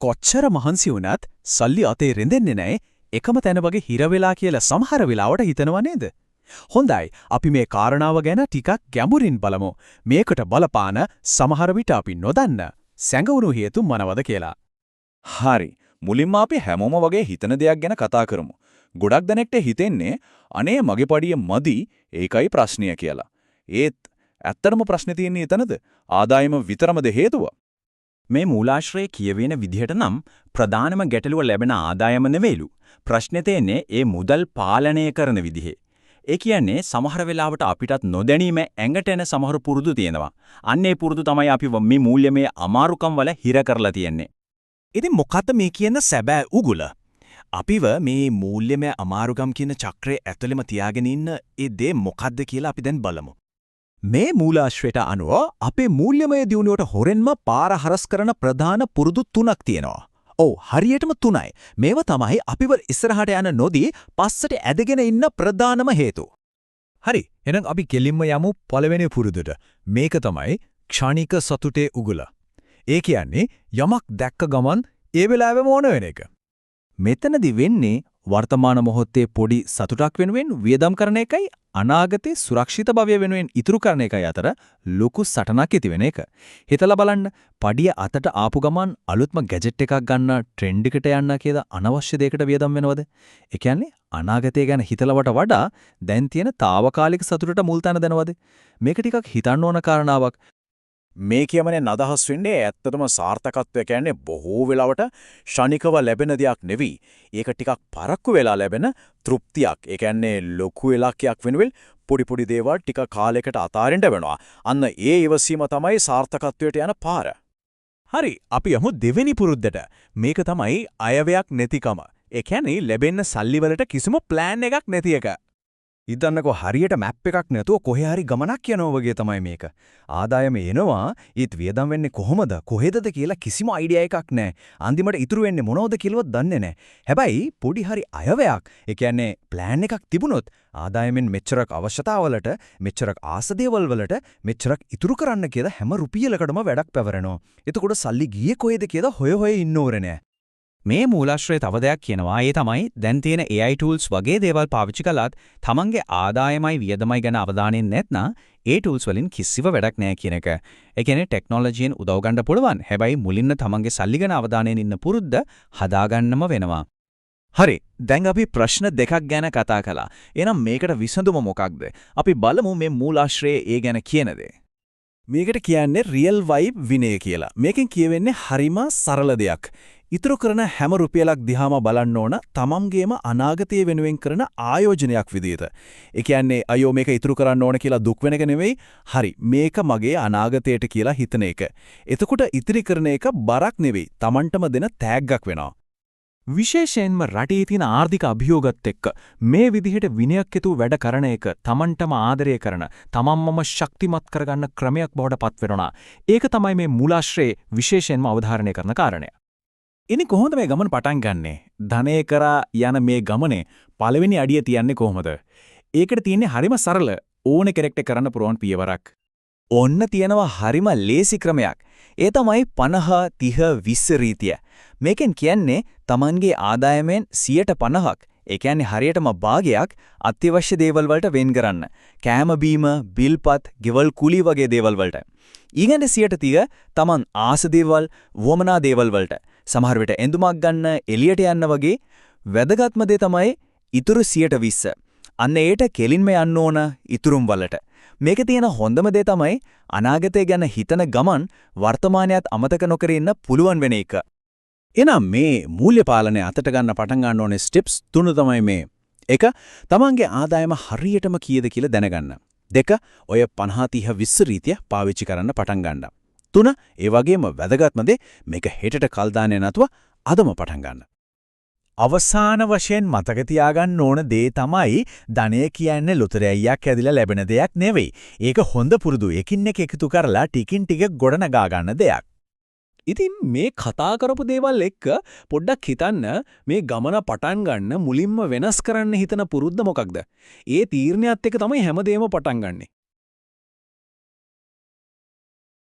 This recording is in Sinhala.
කොච්චර මහන්සි වුණත් සල්ලි අතේ රැඳෙන්නේ නැහැ එකම තැන වගේ හිර වෙලා කියලා සමහර වෙලාවට හිතනව නේද? හොඳයි අපි මේ කාරණාව ගැන ටිකක් ගැඹුරින් බලමු. මේකට බලපාන සමහර විට අපි නොදන්න සැඟවුණු හේතු මොනවද කියලා. හරි. මුලින්ම අපි හැමෝම වගේ හිතන දෙයක් ගැන කතා කරමු. ගොඩක් දෙනෙක්ට හිතෙන්නේ අනේ මගේ පඩිය මදි ඒකයි ප්‍රශ්නය කියලා. ඒත් ඇත්තටම ප්‍රශ්නේ තියෙන්නේ එතනද? ආදායම විතරමද හේතුව? මේ මූලාශ්‍රයේ කියවෙන විදිහට නම් ප්‍රධානම ගැටලුව ලැබෙන ආදායම නෙවෙයිලු. ප්‍රශ්නේ තියෙන්නේ ඒ මුදල් පාලනය කරන විදිහේ. ඒ කියන්නේ සමහර වෙලාවට අපිටත් නොදැනීම ඇඟට එන සමහර පුරුදු තියෙනවා. අන්න ඒ පුරුදු තමයි අපි මේ මූල්‍යමය අමාරුකම් වල හිර කරලා තියෙන්නේ. ඉතින් මොකද්ද මේ කියන සැබෑ උගුල? අපිව මේ මූල්‍යමය අමාරුකම් කියන චක්‍රයේ ඇතුළෙම තියාගෙන ඉන්න ඒ දේ මොකද්ද කියලා අපි දැන් බලමු. මේ මූලාශ්‍රයට අනුව අපේ මූල්‍යමය දියුණුවට හොරෙන්ම පාර හරස් කරන ප්‍රධාන පුරුදු තුනක් තියෙනවා. ඔව් හරියටම තුනයි. මේව තමයි අපිව ඉස්සරහට යන නොදී පස්සට ඇදගෙන ඉන්න ප්‍රධානම හේතු. හරි. එහෙනම් අපි කෙලින්ම යමු පළවෙනි පුරුදුට. මේක තමයි ක්ෂණික සතුටේ උගුල. ඒ කියන්නේ යමක් දැක්ක ගමන් ඒ වෙලාවෙම ඕන වෙන එක. මෙතනදි වෙන්නේ වර්තමාන මොහොතේ පොඩි සතුටක් වෙනුවෙන් වියදම් කරන එකයි අනාගතේ සුරක්ෂිත භවය වෙනුවෙන් ඉතුරු කරන එකයි අතර ලොකු සටනක් ඇති වෙන එක. හිතලා බලන්න පඩිය අතට ආපු ගමන් අලුත්ම ගැජට් එකක් ගන්න ට්‍රෙන්ඩ් එකට යන්න කියලා අනවශ්‍ය දෙයකට වියදම් වෙනවද? ඒ කියන්නේ අනාගතය ගැන හිතලවට වඩා දැන් තියෙන తాවකාලික සතුටට මුල් තැන දෙනවද? මේක ටිකක් හිතන්න ඕන කාරණාවක්. මේ කියමනේ අදහස් වෙන්නේ ඇත්තටම සාර්ථකත්වය කියන්නේ බොහෝ වෙලාවට ෂණිකව ලැබෙන දෙයක් නෙවෙයි. ඒක ටිකක් පරක්කු වෙලා ලැබෙන තෘප්තියක්. ඒ කියන්නේ ලොකු ඉලක්කයක් වෙනුවෙන් පොඩි පොඩි දේවල් ටික කාලයකට අතාරින්න වෙනවා. අන්න ඒ ඉවසීම තමයි සාර්ථකත්වයට යන පාර. හරි අපි යමු දෙවෙනි පුරුද්දට. මේක තමයි අයවැයක් නැතිකම. ඒ කියන්නේ ලැබෙන්න සල්ලි වලට කිසිම ප්ලෑන් එකක් නැති එක. ඉතින්කෝ හරියට මැප් එකක් නැතුව කොහේ හරි ගමනක් යනවා වගේ තමයි මේක. ආදායම එනවා ඊත් වියදම් වෙන්නේ කොහොමද කොහෙදද කියලා කිසිම අයිඩියා එකක් නැහැ. අන්තිමට ඉතුරු වෙන්නේ මොනවද කියලාවත් දන්නේ නැහැ. හැබැයි පොඩි හරි අයවැයක් ඒ කියන්නේ ප්ලෑන් එකක් තිබුණොත් ආදායමෙන් මෙච්චරක් අවශ්‍යතාවලට මෙච්චරක් ආස දේවල් වලට මෙච්චරක් ඉතුරු කරන්න කියලා හැම රුපියලකටම වැඩක් පැවරෙනවා. එතකොට සල්ලි ගියේ කොහෙද කියලා හොය හොය ඉන්න ඕනේ නෑ. මේ මූලාශ්‍රයේ තව දෙයක් කියනවා. ඒ තමයි දැන් තියෙන AI tools වගේ දේවල් පාවිච්චි කළත් තමන්ගේ ආදායමයි වියදමයි ගැන අවධානයෙන් නැත්නම් ඒ tools වලින් කිසිව වැඩක් නැහැ කියන එක. ඒ කියන්නේ ටෙක්නොලොජියෙන් උදව් ගන්න පුළුවන්. හැබැයි මුලින්ම තමන්ගේ සල්ලි ගැන අවධානයෙන් ඉන්න පුරුද්ද හදාගන්නම වෙනවා. හරි. දැන් අපි ප්‍රශ්න දෙකක් ගැන කතා කළා. එහෙනම් මේකට විසඳුම මොකක්ද? අපි බලමු මේ මූලාශ්‍රයේ ඒ ගැන කියන දේ. මේකට කියන්නේ රියල් වයිබ් විනය කියලා. මේකෙන් කියවෙන්නේ හරිම සරල දෙයක්. ඉතුරු කරන හැම රුපියලක් දිහාම බලන්න ඕන තමන්ගේම අනාගතය වෙනුවෙන් කරන ආයෝජනයක් විදිහට. ඒ කියන්නේ අයියෝ මේක ඉතුරු කරන්න ඕන කියලා දුක් වෙන එක නෙවෙයි. හරි මේක මගේ අනාගතයට කියලා හිතන එක. එතකොට ඉතිරි කරන එක බරක් නෙවෙයි. තමන්ටම දෙන තෑග්ගක් වෙනවා. විශේෂයෙන්ම රටේ තියෙන ආර්ථික අභියෝගات එක්ක මේ විදිහට විනයක් යුතු වැඩ කරන එක තමන්ටම ආදරය කරන තමන්මම ශක්තිමත් කරගන්න ක්‍රමයක් බවට පත් වෙනවා. ඒක තමයි මේ මූලාශ්‍රයේ විශේෂයෙන්ම අවධාරණය කරන කාරණය. ඉතින් කොහොමද මේ ගමන පටන් ගන්නෙ? ධනය කරා යන මේ ගමනේ පළවෙනි අඩිය තියන්නේ කොහොමද? ඒකට තියෙන්නේ හරිම සරල ඕන කෙනෙක්ට කරන්න පුළුවන් පියවරක්. ඔන්න තියෙනවා හරිම ලේසි ක්‍රමයක්. ඒ තමයි 50 30 20 රීතිය. මේකෙන් කියන්නේ Tamanගේ ආදායමෙන් 50%ක් ඒ කියන්නේ හරියටම භාගයක් අත්‍යවශ්‍ය දේවල් වලට වෙන් කරන්න. කෑම බීම, බිල්පත්, ගෙවල් කුලි වගේ දේවල් වලට. ඊගොල්ලෝ 130 Taman ආස දේවල්, වමනා දේවල් වලට. සමහර විට එඳුමක් ගන්න, එළියට යන්න වගේ වැදගත්ම දේ තමයි ඉතුරු 120. අන්න ඒට කෙලින්ම යන්න ඕන ඉතුරුම් වලට. මේකේ තියෙන හොඳම දේ තමයි අනාගතය ගැන හිතන ගමන් වර්තමානයත් අමතක නොකර ඉන්න පුළුවන් වෙන එක. එහෙනම් මේ මූල්‍ය පාලනය අතට ගන්න පටන් ගන්න ඕනේ ස්ටෙප්ස් 3 තමයි මේ. 1. තමන්ගේ ආදායම හරියටම කීයද කියලා දැනගන්න. 2. ඔය 50 30 20 රීතිය පාවිච්චි කරන්න පටන් ගන්න. 3. ඒ වගේම වැදගත්ම දේ මේක හෙටට කල් දාන්නේ නැතුව අදම පටන් ගන්න. අවසාන වශයෙන් මතක තියාගන්න ඕන දේ තමයි ධනය කියන්නේ ලොතරැයියක් ඇදිලා ලැබෙන දෙයක් නෙවෙයි. ඒක හොඳ පුරුදු එකින් එක එකතු කරලා ටිකින් ටික ගොඩනගා ගන්න දෙයක්. ඉතින් මේ කතා කරපු දේවල් එක්ක පොඩ්ඩක් හිතන්න මේ ගමන පටන් ගන්න මුලින්ම වෙනස් කරන්න හිතන පුරුද්ද මොකක්ද? ඒ තීරණයත් එක්ක තමයි හැමදේම පටන් ගන්නෙ.